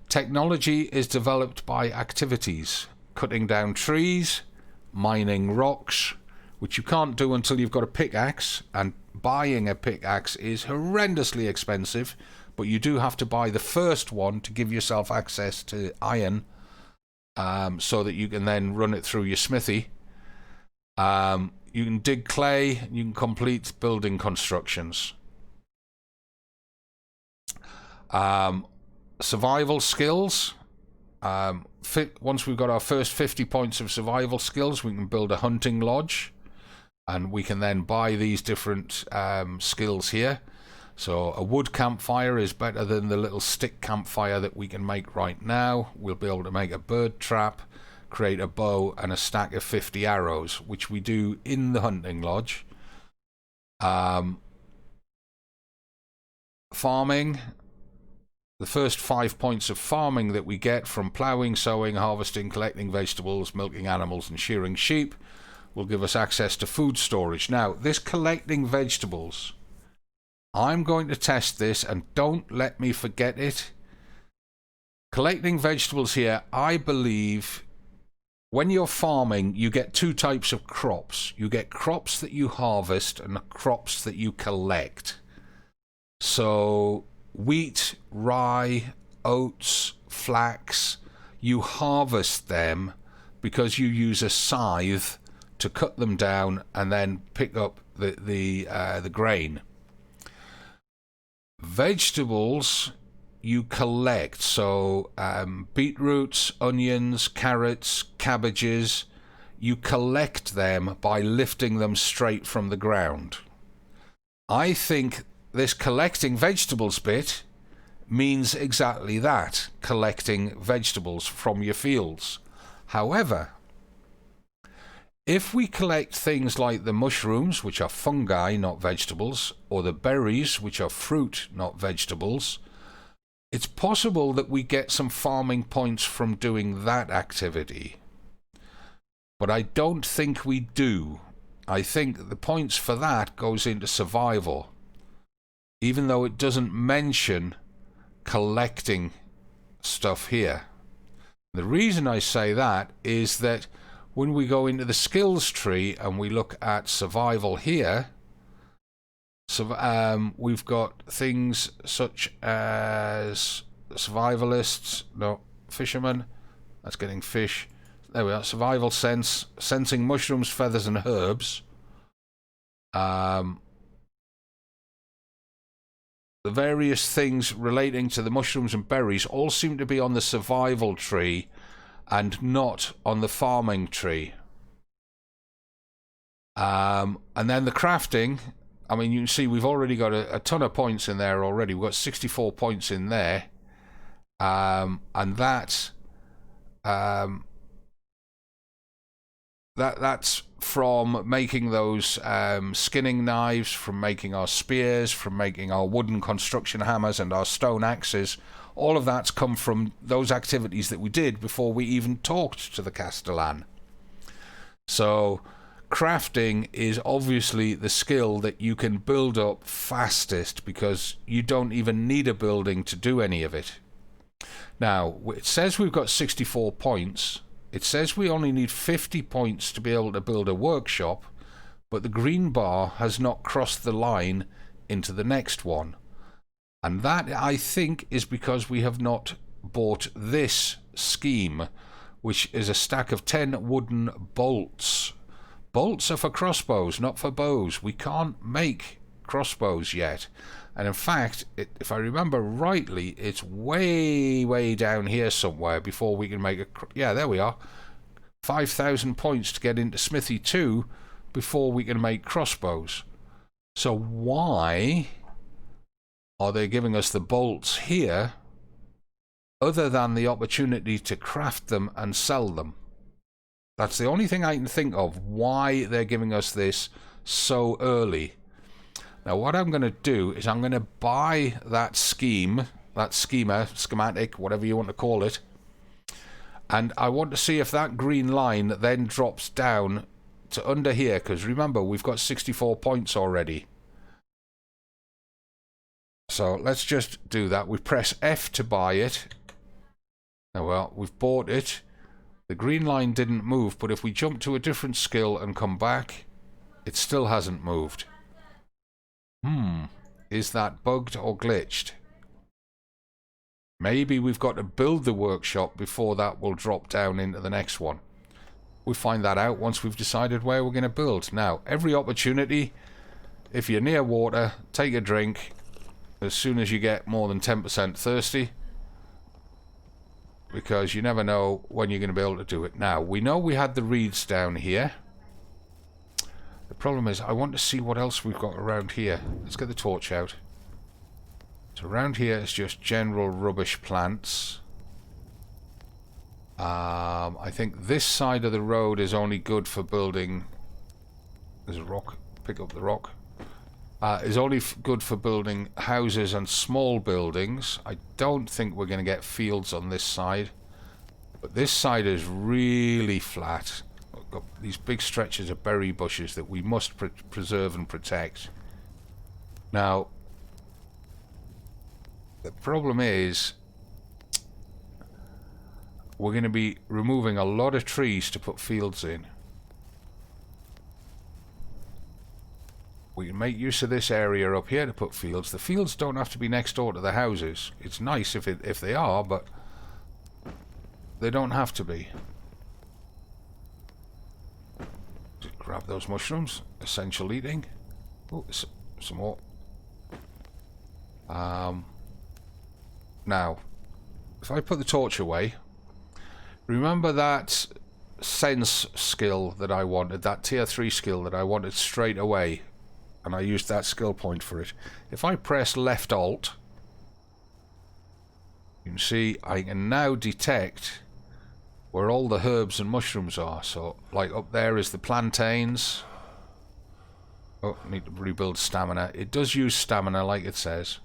S1: technology is developed by activities. Cutting down trees, mining rocks, which you can't do until you've got a pickaxe, and buying a pickaxe is horrendously expensive. But you do have to buy the first one to give yourself access to iron, so that you can then run it through your smithy. You can dig clay, you can complete building constructions. Survival skills. Once we've got our first 50 points of survival skills, we can build a hunting lodge. And we can then buy these different skills here. So a wood campfire is better than the little stick campfire that we can make right now. We'll be able to make a bird trap, create a bow, and a stack of 50 arrows, which we do in the hunting lodge. Farming. The first 5 points of farming that we get from ploughing, sowing, harvesting, collecting vegetables, milking animals, and shearing sheep will give us access to food storage. Now, this collecting vegetables, I'm going to test this, and don't let me forget it. Collecting vegetables here, I believe, when you're farming, you get 2 types of crops. You get crops that you harvest and crops that you collect. So, wheat, rye, oats, flax, you harvest them because you use a scythe to cut them down and then pick up the grain. Vegetables you collect, so beetroots, onions, carrots, cabbages, you collect them by lifting them straight from the ground. I think this collecting vegetables bit means exactly that, collecting vegetables from your fields. However, if we collect things like the mushrooms, which are fungi, not vegetables, or the berries, which are fruit, not vegetables, it's possible that we get some farming points from doing that activity. But I don't think we do. I think the points for that goes into survival, even though it doesn't mention collecting stuff here. The reason I say that is that when we go into the skills tree and we look at survival here, we've got things such as survivalists, no, fishermen, that's getting fish. There we are, survival sense, sensing mushrooms, feathers and herbs. the various things relating to the mushrooms and berries all seem to be on the survival tree and not on the farming tree. And then the crafting, I mean, you can see we've already got a ton of points in there already. We've got 64 points in there. And that's from making those skinning knives, from making our spears, from making our wooden construction hammers and our stone axes. All of that's come from those activities that we did before we even talked to the Castellan. So crafting is obviously the skill that you can build up fastest, because you don't even need a building to do any of it. Now, it says we've got 64 points. It says we only need 50 points to be able to build a workshop, but the green bar has not crossed the line into the next one. And that, I think, is because we have not bought this scheme, which is a stack of 10 wooden bolts. Bolts are for crossbows, not for bows. We can't make crossbows yet. And in fact, if I remember rightly, it's way, way down here somewhere before we can make a... Yeah, there we are. 5,000 points to get into Smithy 2 before we can make crossbows. So why are they giving us the bolts here other than the opportunity to craft them and sell them? That's the only thing I can think of, why they're giving us this so early. Now what I'm going to do is I'm going to buy that scheme, that schematic, whatever you want to call it, and I want to see if that green line then drops down to under here, because remember, we've got 64 points already. So let's just do that. We press F to buy it. Now, well, we've bought it. The green line didn't move, but if we jump to a different skill and come back, it still hasn't moved. Is that bugged or glitched? Maybe we've got to build the workshop before that will drop down into the next one. We'll find that out once we've decided where we're going to build. Now, every opportunity, if you're near water, take a drink as soon as you get more than 10% thirsty, because you never know when you're going to be able to do it. Now, we know we had the reeds down here. The problem is, I want to see what else we've got around here. Let's get the torch out. So around here is just general rubbish plants. I think this side of the road is only good for building... There's a rock. Pick up the rock. Is only good for building houses and small buildings. I don't think we're going to get fields on this side. But this side is really flat. We've got these big stretches of berry bushes that we must preserve and protect. Now, the problem is we're going to be removing a lot of trees to put fields in. We can make use of this area up here to put fields. The fields don't have to be next door to the houses. It's nice if they are, but they don't have to be. Just grab those mushrooms. Essential eating. Oh, some more. Now, if I put the torch away, remember that sense skill that I wanted, that tier 3 skill that I wanted straight away, and I used that skill point for it. If I press left alt, you can see I can now detect where all the herbs and mushrooms are. So, like up there is the plantains. Oh, I need to rebuild stamina. It does use stamina, like it says.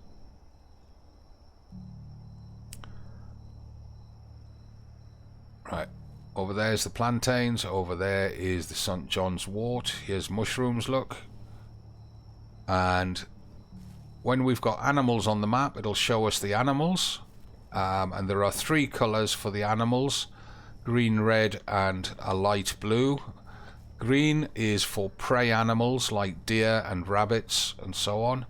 S1: Right, over there is the plantains, over there is the St. John's wort. Here's mushrooms, look. And when we've got animals on the map, it'll show us the animals. And there are 3 colours for the animals. Green, red, and a light blue. Green is for prey animals like deer and rabbits and so on.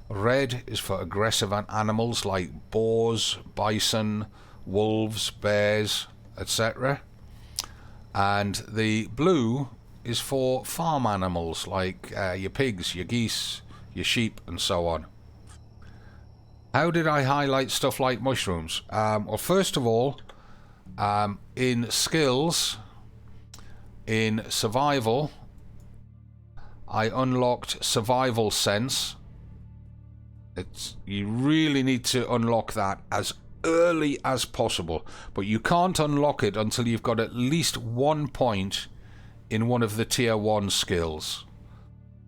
S1: Red is for aggressive animals like boars, bison, wolves, bears, etc. And the blue is for farm animals like your pigs, your geese, your sheep, and so on. How did I highlight stuff like mushrooms? Well, first of all, in skills, in survival, I unlocked survival sense. You really need to unlock that as early as possible, but you can't unlock it until you've got at least 1 point in one of the tier 1 skills.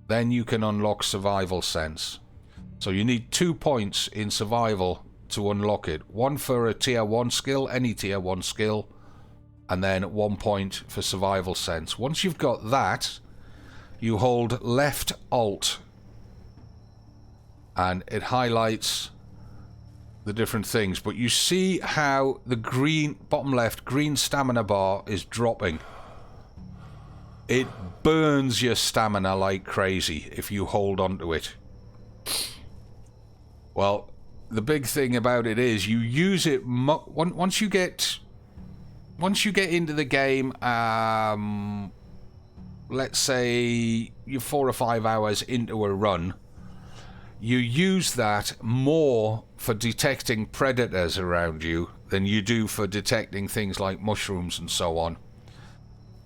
S1: Then you can unlock survival sense. So you need 2 points in survival to unlock it. 1 for a tier 1 skill, any tier 1 skill, and then 1 point for survival sense. Once you've got that, you hold left alt and it highlights the different things. But you see how the green, bottom left, green stamina bar is dropping. It burns your stamina like crazy if you hold onto it. Well, the big thing about it is you use it once you get into the game. Let's say you're 4 or 5 hours into a run. You use that more for detecting predators around you than you do for detecting things like mushrooms and so on.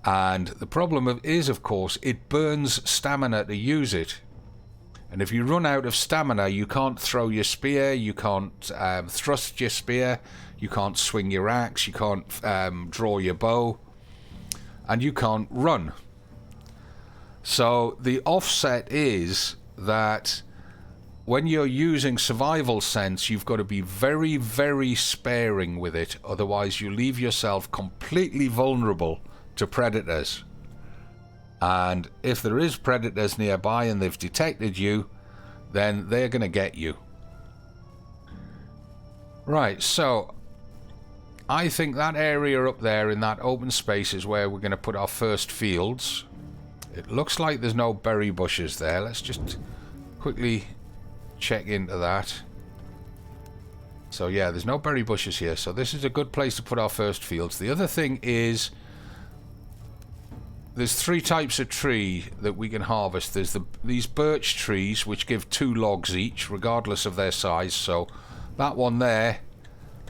S1: And the problem is, of course, it burns stamina to use it. And if you run out of stamina, you can't throw your spear, you can't thrust your spear, you can't swing your axe, you can't draw your bow, and you can't run. So the offset is that when you're using survival sense, you've got to be very, very sparing with it. Otherwise, you leave yourself completely vulnerable to predators. And if there is predators nearby and they've detected you, then they're going to get you. Right, so I think that area up there in that open space is where we're going to put our first fields. It looks like there's no berry bushes there. Let's just quickly check into that. So yeah, there's no berry bushes here, so this is a good place to put our first fields. The other thing is there's 3 types of tree that we can harvest. There's these birch trees, which give 2 logs each, regardless of their size. So that one there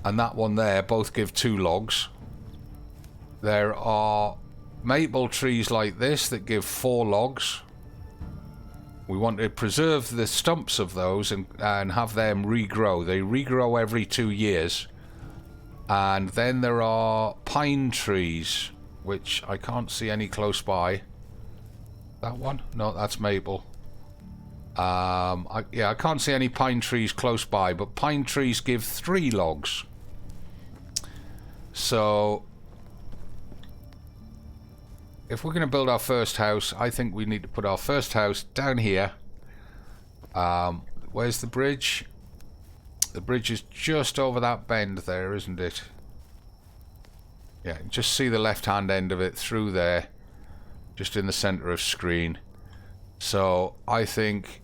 S1: and that one there both give 2 logs. There are maple trees like this that give 4 logs. We want to preserve the stumps of those and have them regrow. They regrow every 2 years. And then there are pine trees, which I can't see any close by. That one? No, that's maple. I can't see any pine trees close by, but pine trees give 3 logs. So if we're going to build our first house, I think we need to put our first house down here. Where's the bridge? The bridge is just over that bend there, isn't it? Yeah, just see the left-hand end of it through there, just in the center of screen. So I think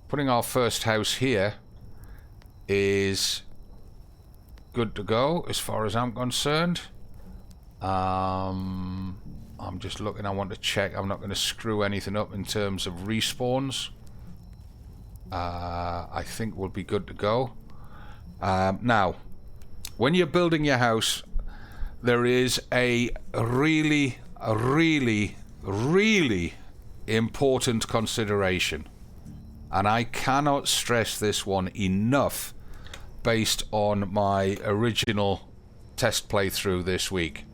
S1: putting our first house here is good to go as far as I'm concerned. I'm just looking. I want to check. I'm not going to screw anything up in terms of respawns. I think we'll be good to go. Now, when you're building your house, there is a really important consideration, and I cannot stress this one enough based on my original test playthrough this week.